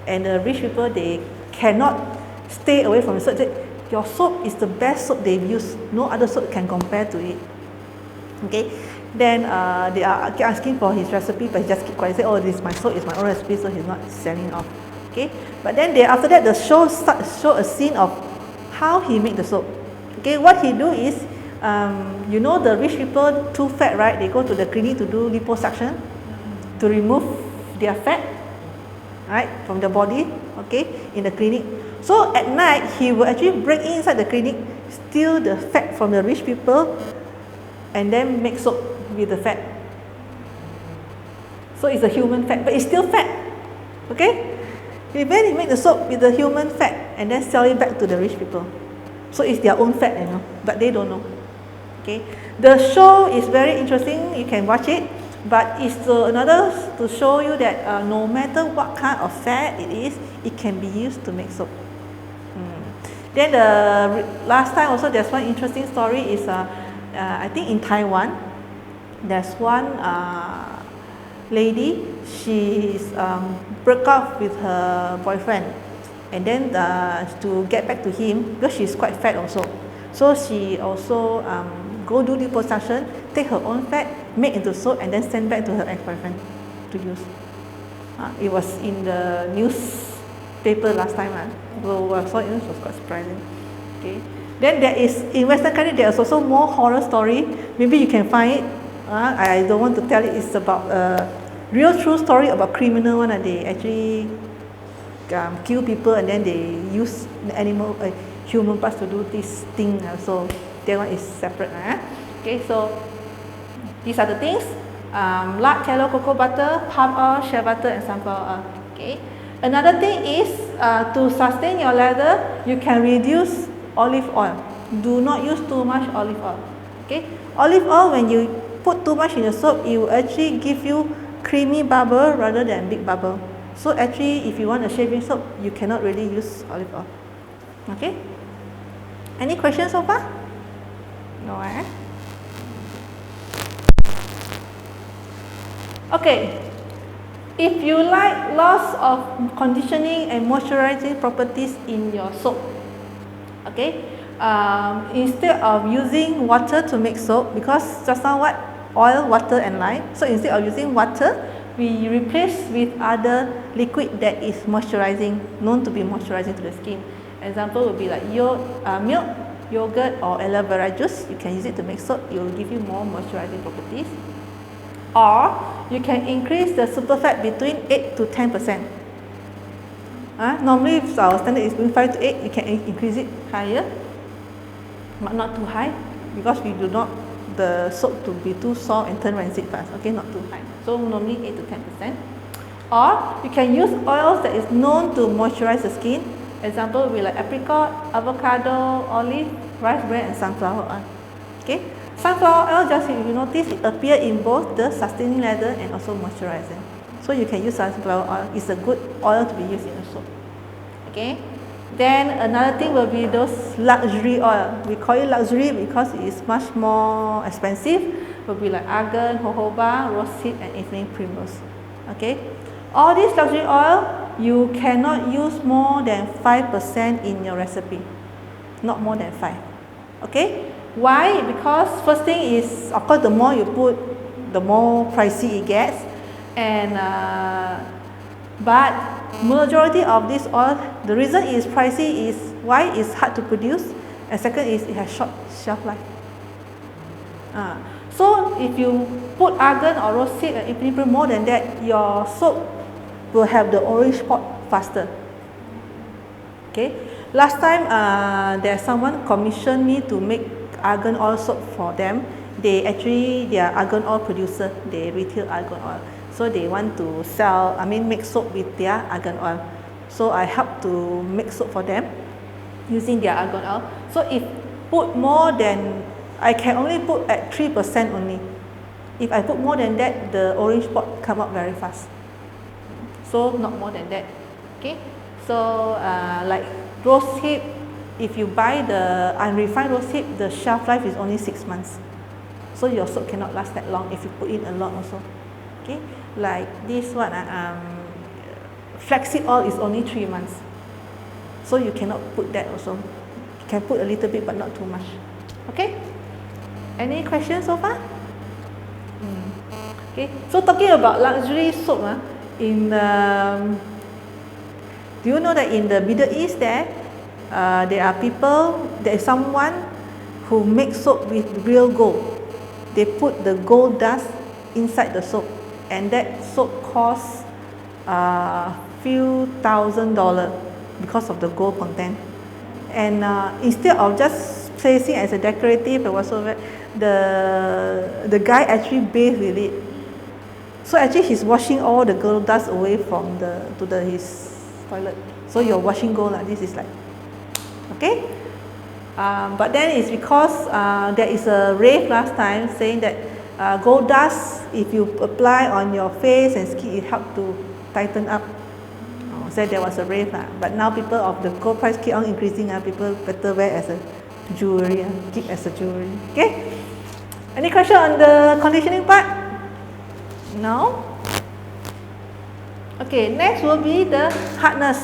and the rich people, they cannot stay away from the soap. Your soap is the best soap they've used. No other soap can compare to it. Okay. Then they are asking for his recipe, but he just keep quiet. Say, oh, this is my soap, it's my own recipe, so he's not selling off. Okay. But then after that, the show show a scene of how he make the soap. Okay. What he do is, the rich people too fat, right? They go to the clinic to do liposuction to remove their fat, right, from the body. Okay, in the clinic. So at night, he will actually break inside the clinic, steal the fat from the rich people, and then make soap with the fat. So it's a human fat, but it's still fat. Okay? Then he make the soap with the human fat and then sell it back to the rich people. So it's their own fat, but they don't know. Okay? The show is very interesting. You can watch it, but it's another to show you that no matter what kind of fat it is, it can be used to make soap. Then the last time also, there's one interesting story is I think in Taiwan, there's one lady. She's broke up with her boyfriend, and then to get back to him, because she's quite fat also, so she also go do liposuction, take her own fat, make into soap, and then send back to her ex-boyfriend to use. It was in the newspaper last time. So I saw it, was quite surprising. Okay. Then there is, in Western country, there is also more horror story. Maybe you can find it. I don't want to tell it. It's about a real true story about criminal one. They actually kill people and then they use the animal, human parts to do this thing. So that one is separate. Okay, so these are the things: lard, tallow, cocoa butter, palm oil, shea butter, and sunflower oil. Okay. Another thing is to sustain your leather, you can reduce olive oil. Do not use too much olive oil. Okay. Olive oil, when you put too much in your soap, it will actually give you creamy bubble rather than big bubble. So actually, if you want a shaving soap, you cannot really use olive oil. Okay. Any questions so far? No, Okay. If you like lots of conditioning and moisturizing properties in your soap, okay, instead of using water to make soap, because just now what? Oil, water and lime. So instead of using water, we replace with other liquid that is moisturizing, known to be moisturizing to the skin. Example would be like milk, yogurt or aloe vera juice. You can use it to make soap. It will give you more moisturizing properties. Or you can increase the superfat between 8 to 10%. Normally, if our standard is between 5 to 8, you can increase it higher, but not too high, because we do not the soap to be too soft and turn rancid fast. Okay, not too high. So normally 8 to 10%. Or you can use oils that is known to moisturize the skin. Example will be like apricot, avocado, olive, rice bran, and sunflower oil. Okay. Sunflower oil, just if you notice, it appears in both the sustaining leather and also moisturizing. So you can use sunflower oil. It's a good oil to be used in a soap. Okay. Then another thing will be those luxury oil. We call it luxury because it is much more expensive. Will be like argan, jojoba, rosehips, and evening primrose. Okay. All these luxury oil, you cannot use more than 5% in your recipe. Not more than 5. Okay. Why? Because first thing is, of course, the more you put, the more pricey it gets, and but majority of this oil, the reason it is pricey is why it's hard to produce, and second is it has short shelf life. So if you put argan or rosehip and evening primrose more than that, your soap will have the orange spot faster. Okay. Last time, there's someone commissioned me to make argan oil soap for them. They are argan oil producer. They retail argan oil. So they want to sell, make soap with their argan oil. So I help to make soap for them using their argan oil. So if put more than, I can only put at 3% only. If I put more than that, the orange spot come up very fast. So not more than that. Okay. So like rosehip, if you buy the unrefined rosehip, the shelf life is only 6 months. So your soap cannot last that long if you put in a lot also. Okay, like this one, flaxseed oil is only 3 months. So you cannot put that also. You can put a little bit but not too much. Okay, any questions so far? Okay, so talking about luxury soap, do you know that in the Middle East there is someone who makes soap with real gold. They put the gold dust inside the soap, and that soap costs few $1,000s because of the gold content. And instead of just placing as a decorative or whatsoever, the guy actually bathed with it. So actually he's washing all the gold dust away from his toilet. So you're washing gold like this is like, okay. But then it's because there is a rave last time saying that gold dust, if you apply on your face and skin, it helps to tighten up. So there was a rave, but now people of the gold price keep on increasing. People better wear as a jewelry, keep as a jewelry. Okay. Any question on the conditioning part? No. Okay. Next will be the hardness.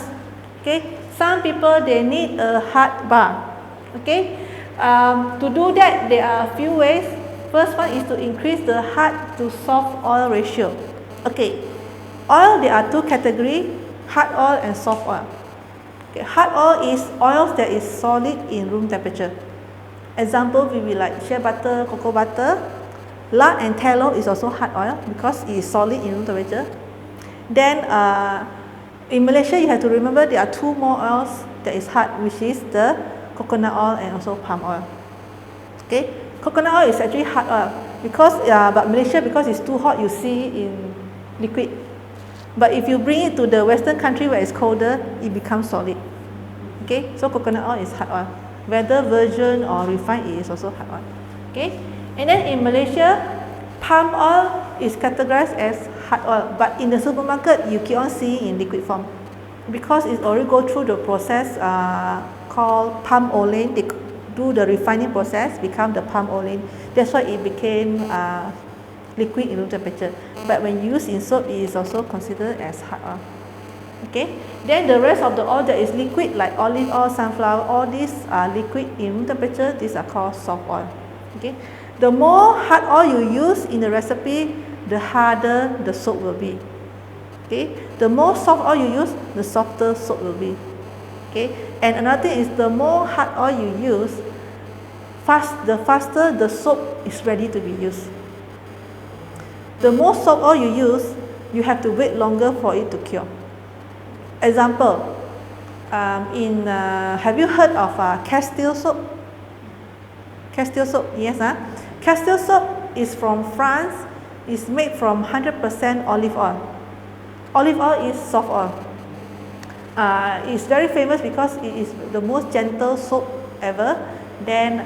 Okay. Some people they need a hard bar. Okay. To do that, there are a few ways. First one is to increase the hard to soft oil ratio. Okay. Oil, there are two categories: hard oil and soft oil. Okay. Hard oil is oils that is solid in room temperature. Example will be like shea butter, cocoa butter. Lard and tallow is also hard oil because it is solid in room temperature. Then In Malaysia, you have to remember there are two more oils that is hard, which is the coconut oil and also palm oil. Okay, coconut oil is actually hard oil because but Malaysia, because it's too hot, you see in liquid. But if you bring it to the Western country where it's colder, it becomes solid. Okay, so coconut oil is hard oil. Whether virgin or refined, it is also hard oil. Okay, and then in Malaysia, palm oil is categorized as hard oil, but in the supermarket, you keep on seeing in liquid form because it's already go through the process called palm olein. They do the refining process, become the palm olein. That's why it became liquid in room temperature. But when used in soap, it is also considered as hard oil. Okay, then the rest of the oil that is liquid, like olive oil, sunflower, all these are liquid in room temperature. These are called soft oil. Okay, the more hard oil you use in the recipe, the harder the soap will be. Okay, the more soft oil you use, the softer soap will be. Okay, and another thing is the more hard oil you use, the faster the soap is ready to be used. The more soft oil you use, you have to wait longer for it to cure. Example, have you heard of Castile soap? Castile soap, yes. Castile soap is from France. It's made from 100% olive oil. Olive oil is soft oil. It's very famous because it is the most gentle soap ever. Then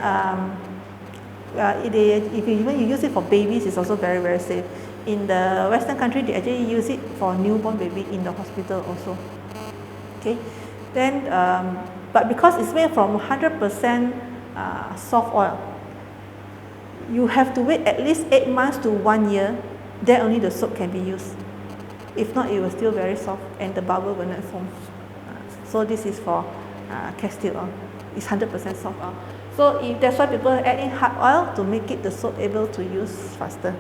if you use it for babies, it's also very, very safe. In the Western country, they actually use it for newborn baby in the hospital also. Okay, then but because it's made from 100% soft oil, you have to wait at least 8 months to 1 year. Then only the soap can be used. If not, it will still very soft and the bubble will not form. So this is for Castile oil. It's 100% soft oil. So that's why people add in hard oil to make it the soap able to use faster.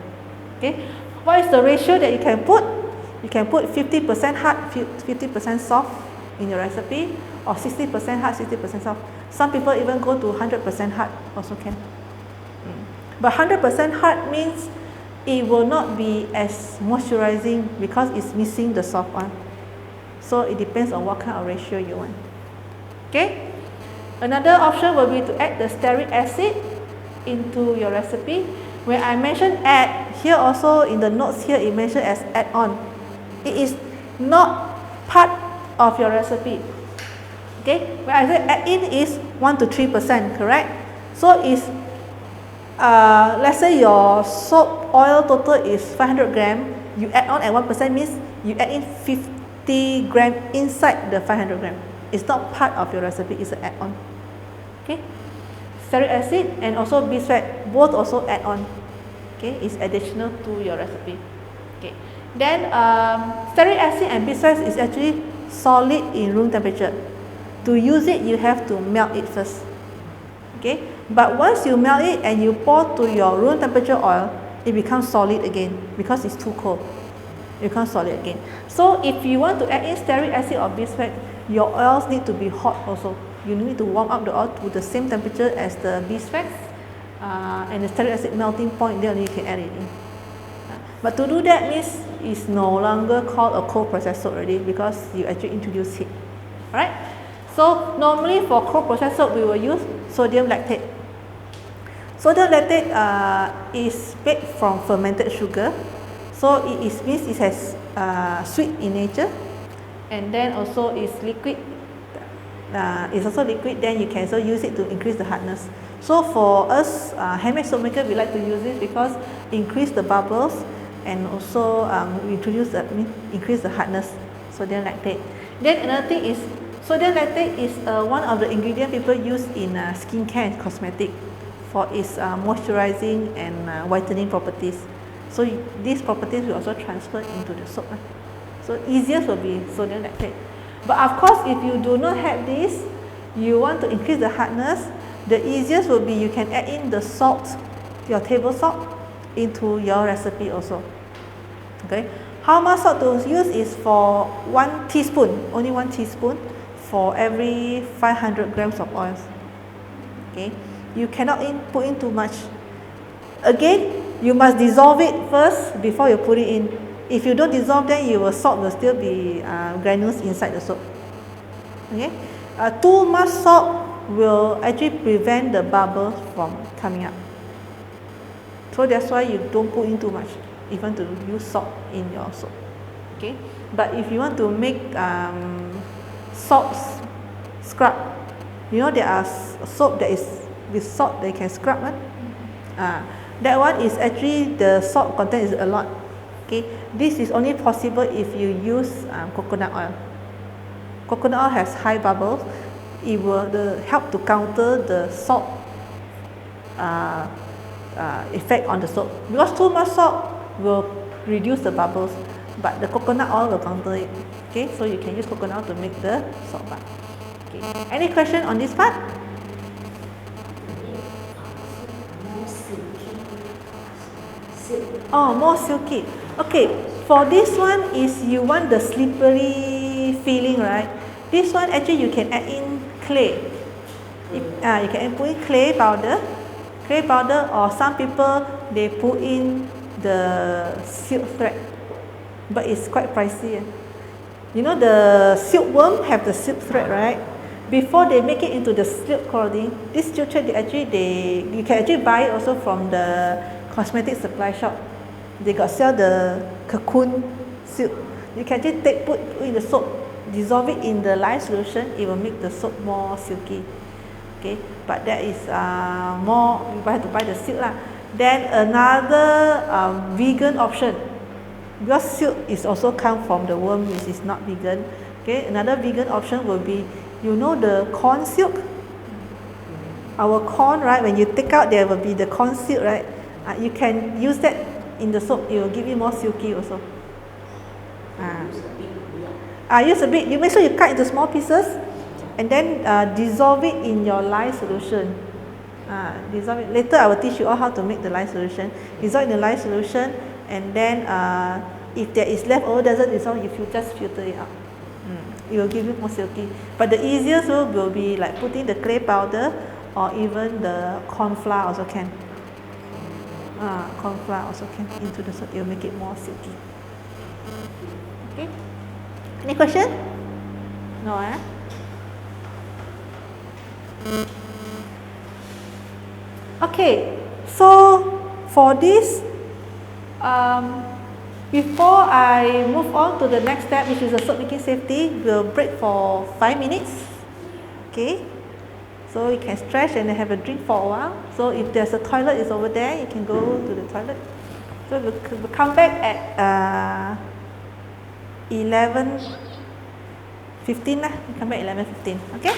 Okay, what is the ratio that you can put? You can put 50% hard, 50% soft in your recipe, or 60% hard, 60% soft. Some people even go to 100% hard also can. But 100% hard means it will not be as moisturizing because it's missing the soft oil. So it depends on what kind of ratio you want. Okay. Another option will be to add the stearic acid into your recipe. When I mentioned add, here also in the notes here it mentioned as add-on. It is not part of your recipe. Okay, when I say add in is 1 to 3%, correct? So it's let's say your soap oil total is 500 gram. You add on at 1% means you add in 50 gram inside the 500 gram. It's not part of your recipe, it's an add-on. Okay, stearic acid and also beeswax, both also add on. Okay, it's additional to your recipe. Okay, then stearic acid and beeswax is actually solid in room temperature. To use it, you have to melt it first. Okay, but once you melt it and you pour to your room temperature oil, it becomes solid again because it's too cold. It becomes solid again. So if you want to add in stearic acid or beeswax, your oils need to be hot also. You need to warm up the oil to the same temperature as the beeswax and the stearic acid melting point, then you can add it in. But to do that means it's no longer called a cold process soap already because you actually introduce heat. Alright? So normally for cold process soap, we will use sodium lactate. Sodium lactate is made from fermented sugar. So means it has sweet in nature, and then also it's liquid. It's also liquid, then you can also use it to increase the hardness. So for us handmade soap maker, we like to use this because increase the bubbles and also increase the hardness, sodium lactate. Then another thing is sodium lactate is one of the ingredients people use in skincare and cosmetic for its moisturizing and whitening properties. So these properties will also transfer into the soap. So easiest will be sodium lactate. But of course, if you do not have this, you want to increase the hardness, the easiest will be you can add in the salt, your table salt, into your recipe also. Okay, how much salt to use is for 1 teaspoon, only 1 teaspoon for every 500 grams of oils. Okay, you cannot put in too much. Again, you must dissolve it first before you put it in. If you don't dissolve, then your salt will still be granules inside the soap. Okay, too much salt will actually prevent the bubbles from coming up. So that's why you don't put in too much, even to use salt in your soap. Okay, but if you want to make salt scrub, you know there are soap that is with salt they can scrub one. That one is actually the salt content is a lot. Okay, this is only possible if you use coconut oil. Coconut oil has high bubbles. It will help to counter the salt effect on the soap, because too much salt will reduce the bubbles, but the coconut oil will counter it. Okay, so you can use coconut oil to make the salt bath. Okay, any question on this part? Oh, more silky. Okay, for this one is you want the slippery feeling, right? This one actually you can add in clay. You can put in clay powder, or some people they put in the silk thread, but it's quite pricey. You know the silkworm have the silk thread, right? Before they make it into the silk clothing, this silk thread you can actually buy it also from the cosmetic supply shop. They got sell the cocoon silk. You can just put in the soap, dissolve it in the lye solution. It will make the soap more silky. Okay, but that is more, you have to buy the silk lah. Then another vegan option, because silk is also come from the worm, which is not vegan. Okay, another vegan option will be, you know the corn silk. Our corn, right? When you take out, there will be the corn silk, right? You can use that in the soap. It will give you more silky also. Use a bit. You make sure you cut into small pieces, and then dissolve it in your lye solution. Dissolve it. Later I will teach you all how to make the lye solution. Dissolve in the lye solution, and then if there is leftover doesn't dissolve, you just filter it out. It will give you more silky. But the easiest will be like putting the clay powder, or even the corn flour also can. Corn flour also can into the soap. It will make it more silky. Okay. Any question? No, Okay, so for this, before I move on to the next step, which is the soap making safety, we'll break for 5 minutes. Okay, so you can stretch and have a drink for a while. So if there's a toilet is over there, you can go to the toilet. So we'll come back at 11:15 lah. We come back 11:15. Okay.